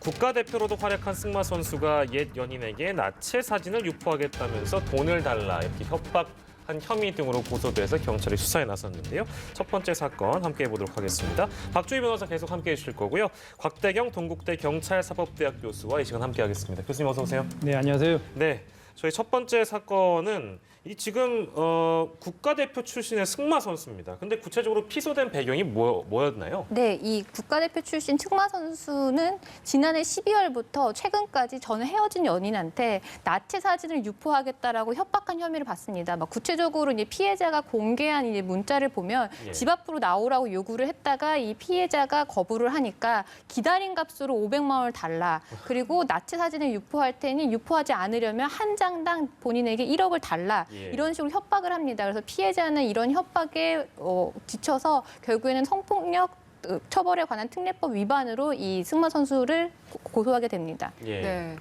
국가대표로도 활약한 승마 선수가 옛 연인에게 나체 사진을 유포하겠다면서 돈을 달라 이렇게 협박한 혐의 등으로 고소돼서 경찰이 수사에 나섰는데요. 첫 번째 사건 함께 해보도록 하겠습니다. 박주희 변호사 계속 함께해 주실 거고요. 곽대경 동국대 경찰사법대학 교수와 이 시간 함께하겠습니다. 교수님 어서 오세요. 네, 안녕하세요. 네, 저희 첫 번째 사건은 이 지금 국가대표 출신의 승마 선수입니다. 근데 구체적으로 피소된 배경이 뭐였나요? 네, 이 국가대표 출신 승마 선수는 지난해 12월부터 최근까지 전에 헤어진 연인한테 나체 사진을 유포하겠다라고 협박한 혐의를 받습니다. 구체적으로 이제 피해자가 공개한 이제 문자를 보면 집 앞으로 나오라고 요구를 했다가 이 피해자가 거부를 하니까 기다린 값으로 500만 원을 달라. 그리고 나체 사진을 유포할 테니 유포하지 않으려면 한 장당 본인에게 1억을 달라. 이런 식으로 협박을 합니다. 그래서 피해자는 이런 협박에 지쳐서 결국에는 성폭력 처벌에 관한 특례법 위반으로 이 승마 선수를 고소하게 됩니다. 네,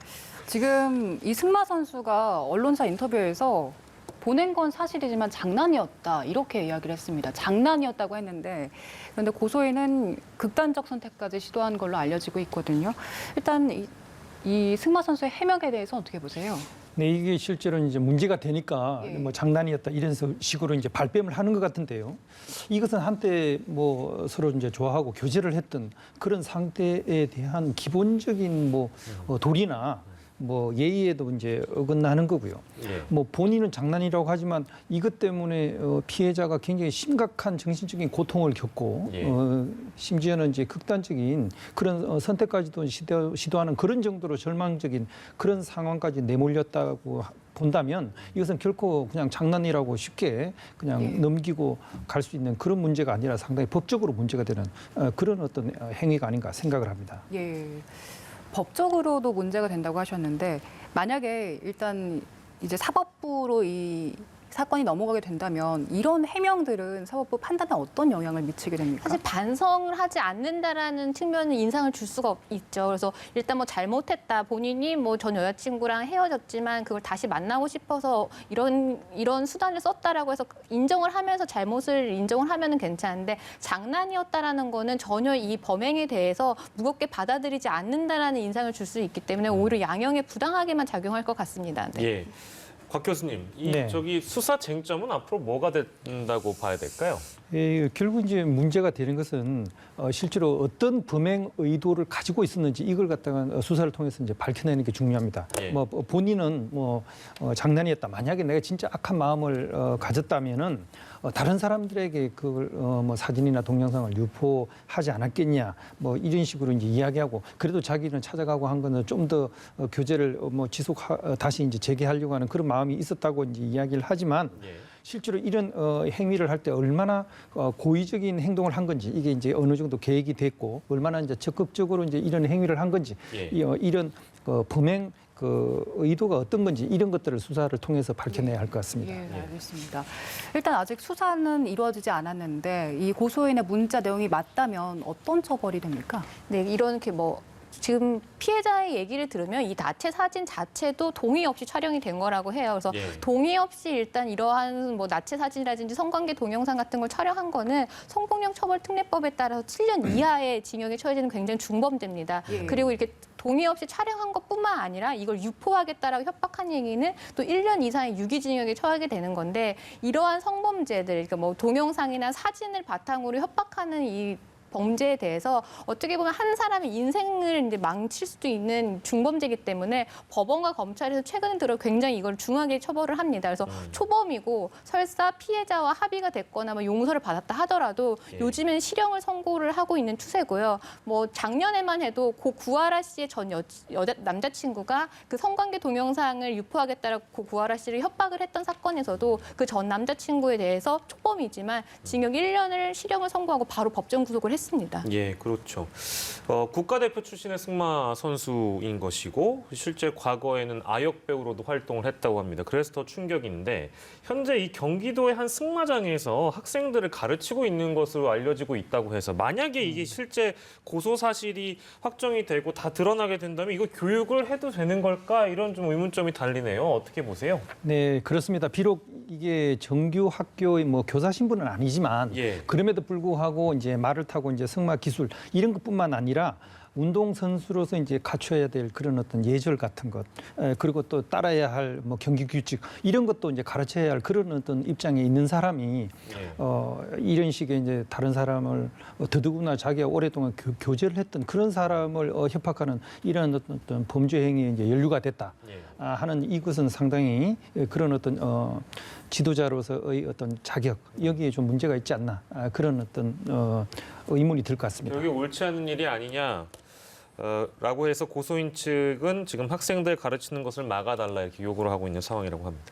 지금 이 승마 선수가 언론사 인터뷰에서 보낸 건 사실이지만 장난이었다 이렇게 이야기를 했습니다. 장난이었다고 했는데 그런데 고소인은 극단적 선택까지 시도한 걸로 알려지고 있거든요. 일단 이 승마 선수의 해명에 대해서 어떻게 보세요? 네, 이게 실제로 이제 문제가 되니까 예. 뭐 장난이었다 이런 식으로 이제 발뺌을 하는 것 같은데요. 이것은 한때 뭐 서로 이제 좋아하고 교제를 했던 그런 상태에 대한 기본적인 뭐 도리나 뭐 예의에도 이제 어긋나는 거고요. 뭐 본인은 장난이라고 하지만 이것 때문에 피해자가 굉장히 심각한 정신적인 고통을 겪고 심지어는 이제 극단적인 그런 선택까지도 시도하는 그런 정도로 절망적인 그런 상황까지 내몰렸다고 본다면 이것은 결코 그냥 장난이라고 쉽게 그냥 넘기고 갈 수 있는 그런 문제가 아니라 상당히 법적으로 문제가 되는 그런 어떤 행위가 아닌가 생각을 합니다. 예. 법적으로도 문제가 된다고 하셨는데 만약에 일단 이제 사법부로 이 사건이 넘어가게 된다면 이런 해명들은 사법부 판단에 어떤 영향을 미치게 됩니까? 사실 반성을 하지 않는다라는 측면은 인상을 줄 수가 있죠. 그래서 일단 뭐 잘못했다. 본인이 뭐 전 여자친구랑 헤어졌지만 그걸 다시 만나고 싶어서 이런 수단을 썼다라고 해서 인정을 하면서 잘못을 인정을 하면은 괜찮은데 장난이었다라는 거는 전혀 이 범행에 대해서 무겁게 받아들이지 않는다라는 인상을 줄 수 있기 때문에 오히려 양형에 부당하게만 작용할 것 같습니다. 네. 예. 곽 교수님, 네. 저기 수사 쟁점은 앞으로 뭐가 된다고 봐야 될까요? 결국 이제 문제가 되는 것은 실제로 어떤 범행 의도를 가지고 있었는지 이걸 갖다가 수사를 통해서 이제 밝혀내는 게 중요합니다. 뭐 본인은 뭐 장난이었다. 만약에 내가 진짜 악한 마음을 가졌다면은 다른 사람들에게 그걸 뭐 사진이나 동영상을 유포하지 않았겠냐. 뭐 이런 식으로 이제 이야기하고 그래도 자기는 찾아가고 한 거는 좀 더 교제를 뭐 다시 이제 재개하려고 하는 그런 마음이 있었다고 이제 이야기를 하지만. 실제로 이런 행위를 할 때 얼마나 고의적인 행동을 한 건지 이게 이제 어느 정도 계획이 됐고 얼마나 이제 적극적으로 이제 이런 행위를 한 건지 이런 범행 의도가 어떤 건지 이런 것들을 수사를 통해서 밝혀내야 할 것 같습니다. 예, 알겠습니다. 일단 아직 수사는 이루어지지 않았는데 이 고소인의 문자 내용이 맞다면 어떤 처벌이 됩니까? 네, 이렇게 지금 피해자의 얘기를 들으면 이 나체 사진 자체도 동의 없이 촬영이 된 거라고 해요. 그래서 동의 없이 일단 이러한 뭐 나체 사진이라든지 성관계 동영상 같은 걸 촬영한 거는 성폭력 처벌 특례법에 따라서 7년 이하의 징역에 처해지는 굉장히 중범죄입니다. 그리고 이렇게 동의 없이 촬영한 것뿐만 아니라 이걸 유포하겠다라고 협박한 얘기는 또 1년 이상의 유기징역에 처하게 되는 건데 이러한 성범죄들, 그러니까 뭐 동영상이나 사진을 바탕으로 협박하는 이 범죄에 대해서 어떻게 보면 한 사람의 인생을 이제 망칠 수도 있는 중범죄이기 때문에 법원과 검찰에서 최근 들어 굉장히 이걸 중하게 처벌을 합니다. 그래서 초범이고 설사 피해자와 합의가 됐거나 뭐 용서를 받았다 하더라도 요즘엔 실형을 선고를 하고 있는 추세고요. 뭐 작년에만 해도 고 구하라 씨의 전 남자친구가 그 성관계 동영상을 유포하겠다라고 고 구하라 씨를 협박을 했던 사건에서도 그 전 남자친구에 대해서 초범이지만 징역 1년을 실형을 선고하고 바로 법정 구속을 했습니다. 예, 그렇죠. 국가대표 출신의 승마 선수인 것이고 실제 과거에는 아역 배우로도 활동을 했다고 합니다. 그래서 더 충격인데 현재 이 경기도의 한 승마장에서 학생들을 가르치고 있는 것으로 알려지고 있다고 해서 만약에 이게 실제 고소 사실이 확정이 되고 다 드러나게 된다면 이거 교육을 해도 되는 걸까? 이런 좀 의문점이 달리네요. 어떻게 보세요? 네, 그렇습니다. 비록 이게 정규 학교의 뭐 교사 신분은 아니지만 그럼에도 불구하고 이제 말을 타고 이제 승마 기술 이런 것뿐만 아니라 운동 선수로서 이제 갖춰야 될 그런 어떤 예절 같은 것, 그리고 또 따라야 할 뭐 경기 규칙 이런 것도 이제 가르쳐야 할 그런 어떤 입장에 있는 사람이 이런 식의 이제 다른 사람을 더더구나 자기가 오랫동안 교제를 했던 그런 사람을 협박하는 이런 어떤 범죄 행위에 이제 연루가 됐다 하는 이것은 상당히 그런 어떤 지도자로서의 어떤 자격 여기에 좀 문제가 있지 않나 그런 어떤 의문이 들 것 같습니다. 여기 옳지 않은 일이 아니냐. 라고 해서 고소인 측은 지금 학생들 가르치는 것을 막아달라 이렇게 요구를 하고 있는 상황이라고 합니다.